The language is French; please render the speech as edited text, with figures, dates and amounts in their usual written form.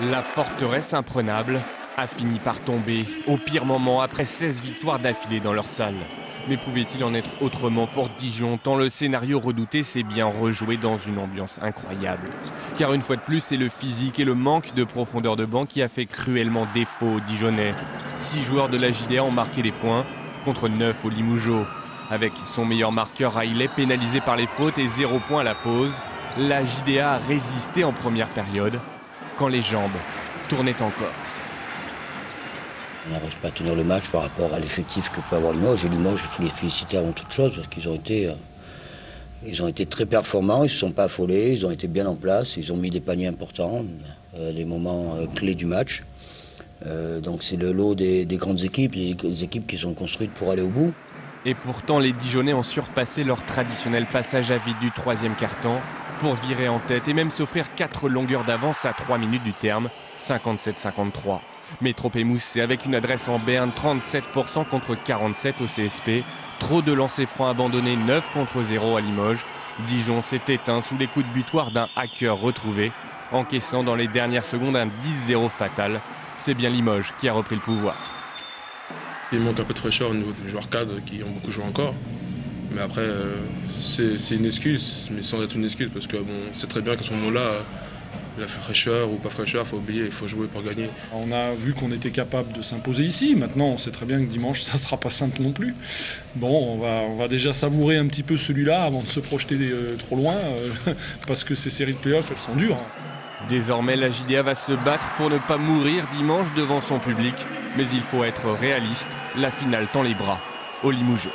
La forteresse imprenable a fini par tomber au pire moment après 16 victoires d'affilée dans leur salle. Mais pouvait-il en être autrement pour Dijon tant le scénario redouté s'est bien rejoué dans une ambiance incroyable. Car une fois de plus, c'est le physique et le manque de profondeur de banc qui a fait cruellement défaut aux Dijonnais. 6 joueurs de la JDA ont marqué des points contre 9 au Limougeot. Avec son meilleur marqueur Riley pénalisé par les fautes et 0 points à la pause, la JDA a résisté en première période quand les jambes tournaient encore. On n'arrive pas à tenir le match par rapport à l'effectif que peut avoir Limoges. Et Limoges, il faut les féliciter avant toute chose parce qu'ils ont été très performants, ils ne se sont pas affolés, ils ont été bien en place, ils ont mis des paniers importants, les moments clés du match. Donc c'est le lot des grandes équipes, des équipes qui sont construites pour aller au bout. Et pourtant, les Dijonnais ont surpassé leur traditionnel passage à vide du troisième quart-temps pour virer en tête et même s'offrir 4 longueurs d'avance à 3 minutes du terme, 57-53. Mais trop émoussé avec une adresse en berne, 37% contre 47 au CSP. Trop de lancers francs abandonnés, 9 contre 0 à Limoges. Dijon s'est éteint sous les coups de butoir d'un hacker retrouvé, encaissant dans les dernières secondes un 10-0 fatal. C'est bien Limoges qui a repris le pouvoir. Il manque un peu de fraîcheur au niveau des joueurs cadres qui ont beaucoup joué encore. Mais après, c'est une excuse, mais sans être une excuse, parce que bon, c'est très bien qu'à ce moment-là, la fraîcheur ou pas fraîcheur, il faut oublier, il faut jouer pour gagner. On a vu qu'on était capable de s'imposer ici. Maintenant, on sait très bien que dimanche, ça ne sera pas simple non plus. Bon, on va déjà savourer un petit peu celui-là avant de se projeter trop loin, parce que ces séries de playoffs, elles sont dures. Désormais, la JDA va se battre pour ne pas mourir dimanche devant son public. Mais il faut être réaliste, la finale tend les bras au Limougeot.